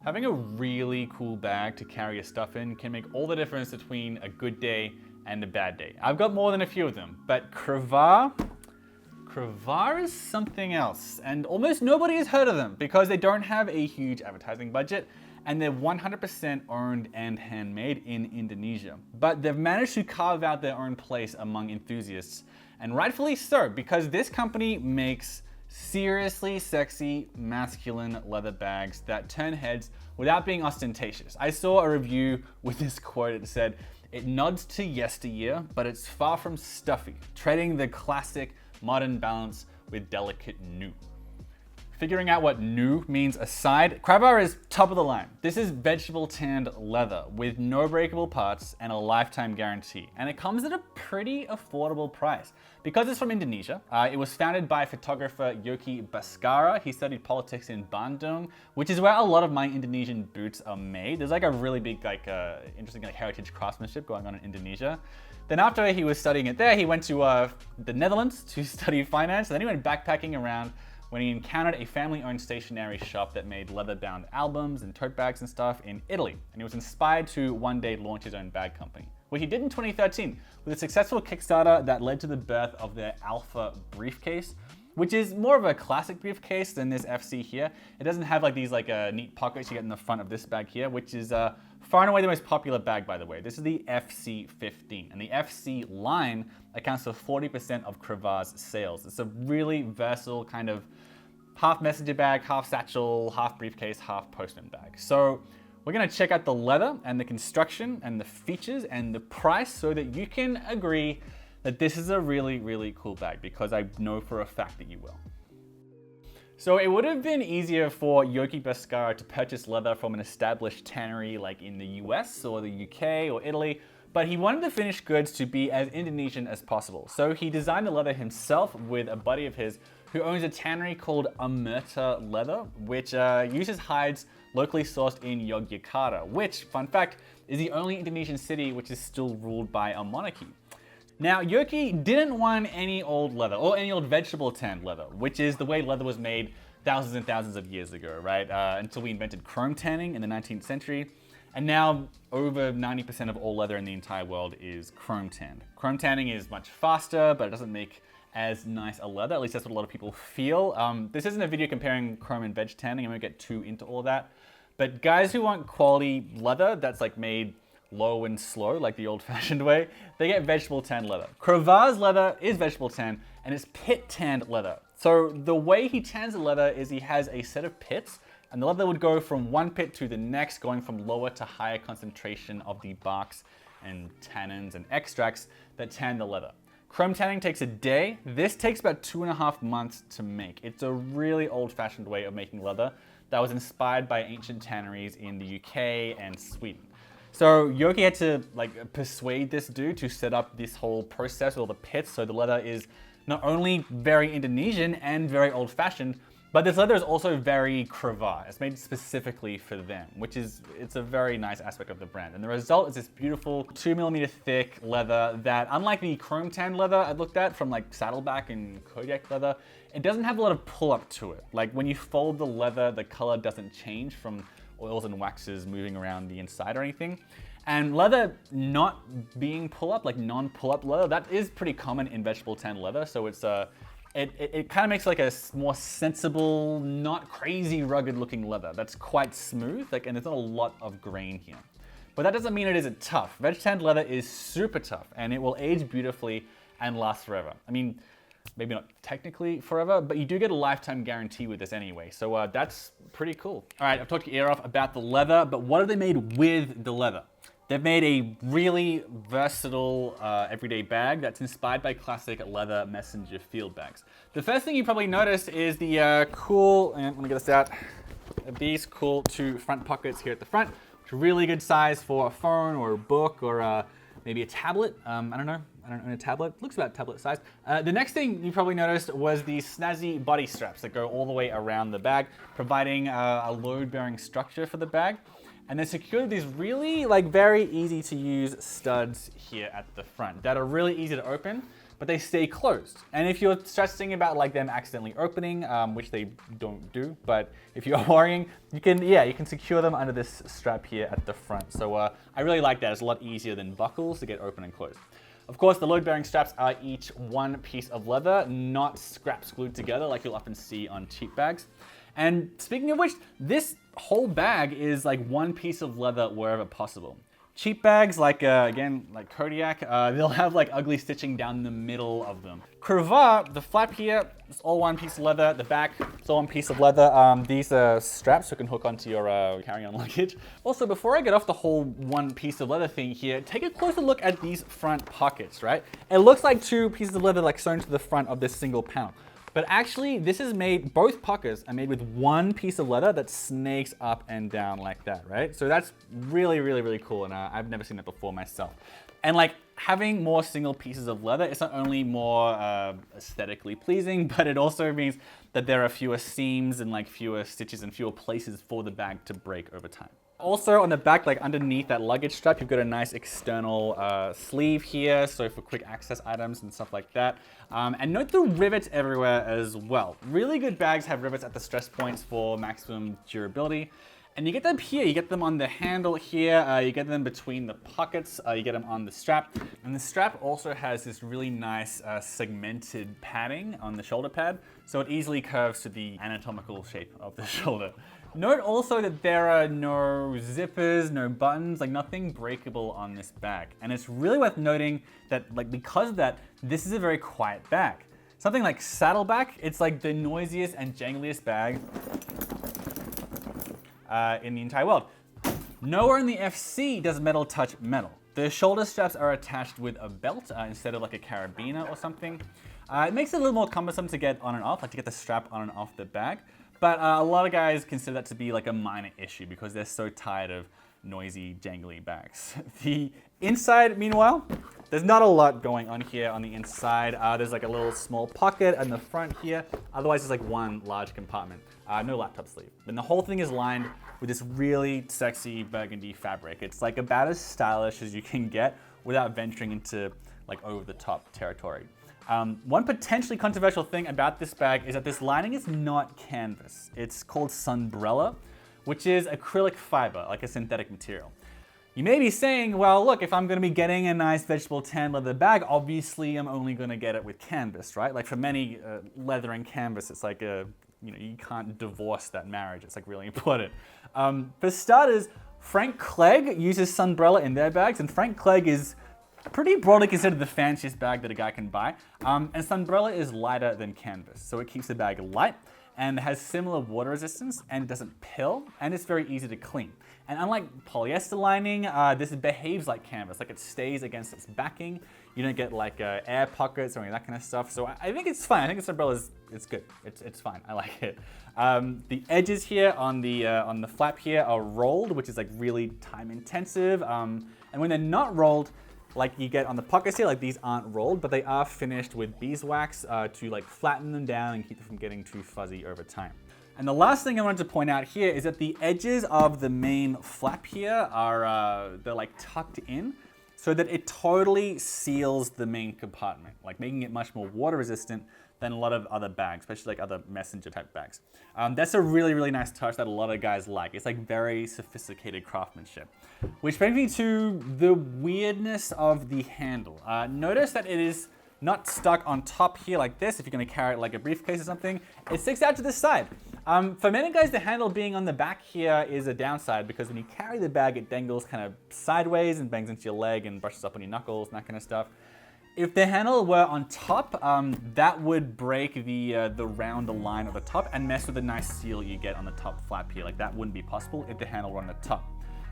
Having a really cool bag to carry your stuff in can make all the difference between a good day and a bad day. I've got more than a few of them, but Cravar is something else, and almost nobody has heard of them because they don't have a huge advertising budget and they're 100% owned and handmade in Indonesia. But they've managed to carve out their own place among enthusiasts, and rightfully so, because this company makes seriously sexy, masculine leather bags that turn heads without being ostentatious. I saw a review with this quote. It said, "It nods to yesteryear, but it's far from stuffy, trading the classic modern balance with delicate new." Figuring out what new means aside, Cravar is top of the line. This is vegetable tanned leather with no breakable parts and a lifetime guarantee. And it comes at a pretty affordable price. Because it's from Indonesia, it was founded by photographer Yogi Baskara. He studied politics in Bandung, which is where a lot of my Indonesian boots are made. There's like a really big, interesting heritage craftsmanship going on in Indonesia. Then after he was studying it there, he went to the Netherlands to study finance. And then he went backpacking around when he encountered a family-owned stationery shop that made leather-bound albums and tote bags and stuff in Italy. And he was inspired to one day launch his own bag company, which he did in 2013 with a successful Kickstarter that led to the birth of their Alpha briefcase, which is more of a classic briefcase than this FC here. It doesn't have like these neat pockets you get in the front of this bag here, which is far and away the most popular bag, by the way. This is the FC15, and the FC line accounts for 40% of Cravar's sales. It's a really versatile kind of half messenger bag, half satchel, half briefcase, half postman bag. So we're gonna check out the leather and the construction and the features and the price so that you can agree that this is a really, really cool bag, because I know for a fact that you will. So it would have been easier for Yogi Baskara to purchase leather from an established tannery like in the US or the UK or Italy, but he wanted the finished goods to be as Indonesian as possible. So he designed the leather himself with a buddy of his who owns a tannery called Amerta Leather, which uses hides locally sourced in Yogyakarta, which, fun fact, is the only Indonesian city which is still ruled by a monarchy. Now, Yogi didn't want any old leather or any old vegetable tanned leather, which is the way leather was made thousands and thousands of years ago, right? Until we invented chrome tanning in the 19th century. And now over 90% of all leather in the entire world is chrome tanned. Chrome tanning is much faster, but it doesn't make as nice a leather. At least that's what a lot of people feel. This isn't a video comparing chrome and veg tanning. I won't get too into all that. But guys who want quality leather that's like made low and slow, like the old-fashioned way, they get vegetable tanned leather. Cravar's leather is vegetable tan, and it's pit tanned leather. So the way he tans the leather is he has a set of pits, and the leather would go from one pit to the next, going from lower to higher concentration of the barks and tannins and extracts that tan the leather. Chrome tanning takes a day. This takes about 2.5 months to make. It's a really old-fashioned way of making leather that was inspired by ancient tanneries in the UK and Sweden. So Yogi had to persuade this dude to set up this whole process with all the pits, so the leather is not only very Indonesian and very old-fashioned, but this leather is also very Cravar. It's made specifically for them, it's a very nice aspect of the brand. And the result is this beautiful 2mm thick leather that, unlike the chrome tan leather I looked at from like Saddleback and Kodiak leather, it doesn't have a lot of pull-up to it. Like when you fold the leather, the color doesn't change from oils and waxes moving around the inside or anything. And leather not being pull-up, like non-pull-up leather, that is pretty common in vegetable tan leather. So it's it kind of makes like a more sensible, not crazy rugged looking leather that's quite smooth, and there's not a lot of grain here. But that doesn't mean it isn't tough. Veg tanned leather is super tough, and it will age beautifully and last forever. I mean, maybe not technically forever, but you do get a lifetime guarantee with this anyway. So that's pretty cool. All right, I've talked your ear off about the leather, but what have they made with the leather? They've made a really versatile everyday bag that's inspired by classic leather messenger field bags. The first thing you probably noticed is the cool, and let me get this out, these cool 2 front pockets here at the front, which are really good size for a phone or a book or maybe a tablet. I don't know. I don't own a tablet. Looks about tablet size. The next thing you probably noticed was the snazzy body straps that go all the way around the bag, providing a load-bearing structure for the bag. And they're secured with these really very easy to use studs here at the front that are really easy to open, but but they stay closed. And if you're stressing about like them accidentally opening, which they don't do, but if you are worrying, you can secure them under this strap here at the front. So I really like that. It's a lot easier than buckles to get open and closed. Of course, the load-bearing straps are each one piece of leather, not scraps glued together like you'll often see on cheap bags. And speaking of which, this whole bag is like one piece of leather wherever possible. Cheap bags, like again, like Kodiak, they'll have like ugly stitching down the middle of them. Cravar, the flap here, it's all one piece of leather. The back, it's all one piece of leather. These are straps you can hook onto your carry-on luggage. Also, before I get off the whole one piece of leather thing here, take a closer look at these front pockets, right? It looks like two pieces of leather like sewn to the front of this single panel. But actually, this is made, both pockets are made with one piece of leather that snakes up and down like that, right? So that's really, really, really cool, and I've never seen that before myself. And like having more single pieces of leather, it's not only more aesthetically pleasing, but it also means that there are fewer seams and like fewer stitches and fewer places for the bag to break over time. Also on the back, like underneath that luggage strap, you've got a nice external sleeve here, so for quick access items and stuff like that. And note the rivets everywhere as well. Really good bags have rivets at the stress points for maximum durability. And you get them here, you get them on the handle here, you get them between the pockets, you get them on the strap. And the strap also has this really nice segmented padding on the shoulder pad, so it easily curves to the anatomical shape of the shoulder. Note also that there are no zippers, no buttons, like nothing breakable on this bag. And it's really worth noting that like because of that, this is a very quiet bag. Something like Saddleback, it's like the noisiest and jangliest bag in the entire world. Nowhere in the FC does metal touch metal. The shoulder straps are attached with a belt instead of like a carabiner or something. It makes it a little more cumbersome to get on and off, like to get the strap on and off the bag. But a lot of guys consider that to be like a minor issue because they're so tired of noisy, jangly bags. The inside, meanwhile, there's not a lot going on here on the inside. There's like a little small pocket in the front here. Otherwise, it's like one large compartment. No laptop sleeve. And the whole thing is lined with this really sexy burgundy fabric. It's like about as stylish as you can get without venturing into like over-the-top territory. One potentially controversial thing about this bag is that this lining is not canvas. It's called Sunbrella, which is acrylic fiber, like a synthetic material. You may be saying, well, look, if I'm gonna be getting a nice vegetable tan leather bag, obviously I'm only gonna get it with canvas, right? Like for many, leather and canvas, it's like you can't divorce that marriage. It's like really important. For starters, Frank Clegg uses Sunbrella in their bags, and Frank Clegg is pretty broadly considered the fanciest bag that a guy can buy. And Sunbrella is lighter than canvas, so it keeps the bag light and has similar water resistance and it doesn't pill, and it's very easy to clean. And unlike polyester lining, this behaves like canvas, like it stays against its backing. You don't get like air pockets or any of that kind of stuff. So I think it's fine. I think this umbrella it's good. It's fine. I like it. The edges here on the flap here are rolled, which is like really time intensive. And when they're not rolled, like you get on the pockets here, like these aren't rolled, but they are finished with beeswax to like flatten them down and keep them from getting too fuzzy over time. And the last thing I wanted to point out here is that the edges of the main flap here are, they're like tucked in so that it totally seals the main compartment, like making it much more water resistant than a lot of other bags, especially like other messenger type bags. That's a really, really nice touch that a lot of guys like. It's like very sophisticated craftsmanship. Which brings me to the weirdness of the handle. Notice that it is not stuck on top here like this. If you're gonna carry it like a briefcase or something, it sticks out to the side. For many guys, the handle being on the back here is a downside because when you carry the bag, it dangles kind of sideways and bangs into your leg and brushes up on your knuckles and that kind of stuff. If the handle were on top, that would break the round line of the top and mess with the nice seal you get on the top flap here. Like that wouldn't be possible if the handle were on the top.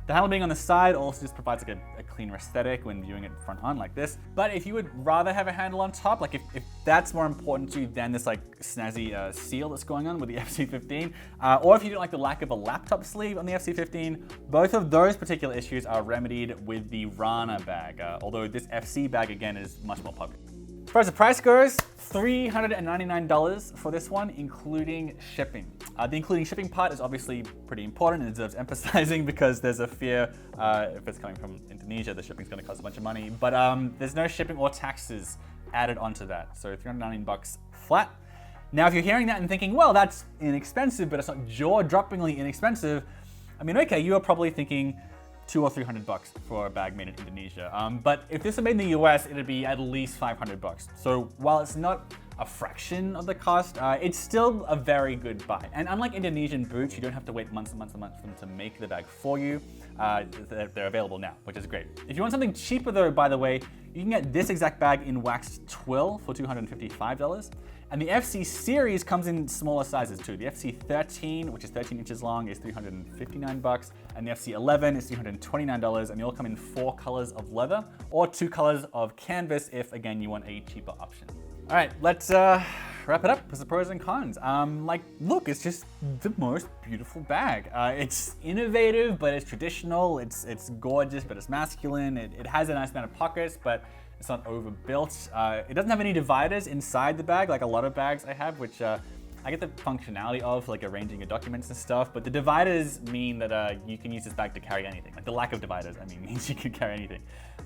The handle being on the side also just provides like a cleaner aesthetic when viewing it front on like this. But if you would rather have a handle on top, like if that's more important to you than this like snazzy seal that's going on with the FC15, or if you don't like the lack of a laptop sleeve on the FC15, both of those particular issues are remedied with the Rana bag, although this FC bag again is much more popular. As far as the price goes, $399 for this one, including shipping. The including shipping part is obviously pretty important and deserves emphasizing because there's a fear if it's coming from Indonesia, the shipping's gonna cost a bunch of money. But there's no shipping or taxes added onto that. So $319 flat. Now, if you're hearing that and thinking, well, that's inexpensive, but it's not jaw-droppingly inexpensive, I mean, okay, you are probably thinking $200 or $300 for a bag made in Indonesia. But if this were made in the US, it'd be at least $500. So while it's not a fraction of the cost, it's still a very good buy. And unlike Indonesian boots, you don't have to wait months and months and months for them to make the bag for you. They're available now, which is great. If you want something cheaper though, by the way, you can get this exact bag in waxed twill for $255. And the FC series comes in smaller sizes too. The FC 13, which is 13 inches long, is $359, and the FC 11 is $329, and they all come in 4 colors of leather or 2 colors of canvas if, again, you want a cheaper option. All right, let's wrap it up with the pros and cons. Look, it's just the most beautiful bag. It's innovative, but it's traditional. It's gorgeous, but it's masculine. It has a nice amount of pockets, but it's not overbuilt. It doesn't have any dividers inside the bag, like a lot of bags I have, which I get the functionality of, like arranging your documents and stuff, but the dividers mean that you can use this bag to carry anything. Like the lack of dividers, means you can carry anything.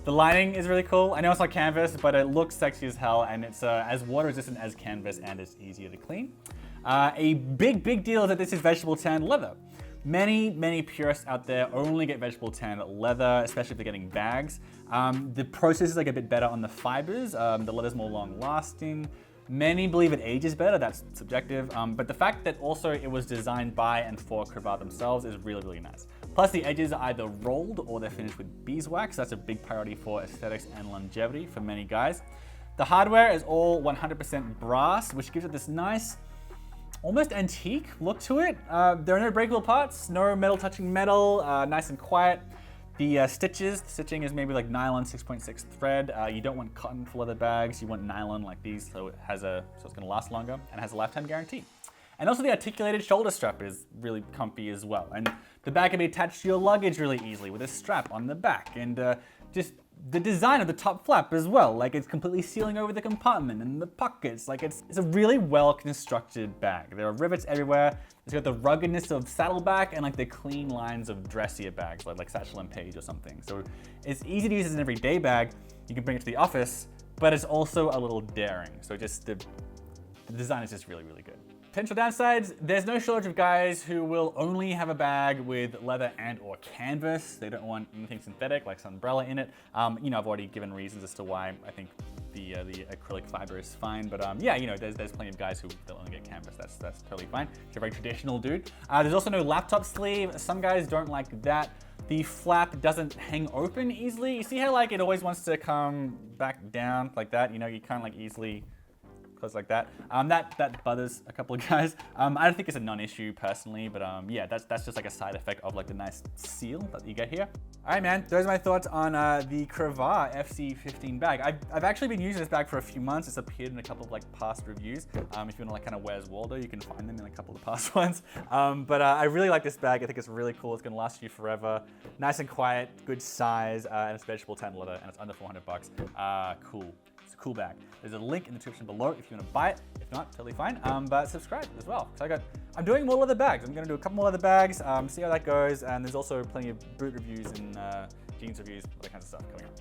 The lining is really cool. I know it's not canvas, but it looks sexy as hell, and it's as water resistant as canvas, and it's easier to clean. A big deal is that this is vegetable tanned leather. Many purists out there only get vegetable tanned leather, especially if they're getting bags. The process is like a bit better on the fibers. The leather's more long lasting. Many believe it ages better, that's subjective, but the fact that also it was designed by and for Cravar themselves is really nice. Plus the edges are either rolled or they're finished with beeswax. That's a big priority for aesthetics and longevity for many guys. The hardware is all 100% brass, which gives it this nice, almost antique look to it. There are no breakable parts, no metal touching metal, nice and quiet. The stitching is maybe like nylon 6.6 thread. You don't want cotton for leather bags, you want nylon like these, so it's gonna last longer and has a lifetime guarantee. And also the articulated shoulder strap is really comfy as well. And the bag can be attached to your luggage really easily with a strap on the back. And just the design of the top flap as well, like it's completely sealing over the compartment and the pockets. Like it's a really well constructed bag. There are rivets everywhere. It's got the ruggedness of saddleback and like the clean lines of dressier bags like Satchel and Page or something. So it's easy to use as an everyday bag. You can bring it to the office, but it's also a little daring. So just the design is just really good. Potential downsides, there's no shortage of guys who will only have a bag with leather and or canvas. They don't want anything synthetic like umbrella in it. I've already given reasons as to why I think the acrylic fiber is fine, but there's plenty of guys who they'll only get canvas. That's totally fine. If you're a very traditional dude. There's also no laptop sleeve. Some guys don't like that. The flap doesn't hang open easily. You see how like it always wants to come back down like that? You can't like easily close like that. That bothers a couple of guys. I don't think it's a non-issue personally, but that's just like a side effect of like the nice seal that you get here. All right, man, those are my thoughts on the Cravar FC 15 bag. I've actually been using this bag for a few months. It's appeared in a couple of like past reviews. If you want to like kind of Where's Waldo, you can find them in a couple of the past ones. But I really like this bag. I think it's really cool. It's gonna last you forever. Nice and quiet, good size, and it's vegetable tanned leather, and it's under $400. Cool. It's a cool bag. There's a link in the description below if you want to buy it. If not, totally fine. But subscribe as well. So I'm doing more leather bags. I'm going to do a couple more leather bags, see how that goes. And there's also plenty of boot reviews and jeans reviews, all that kinds of stuff coming up.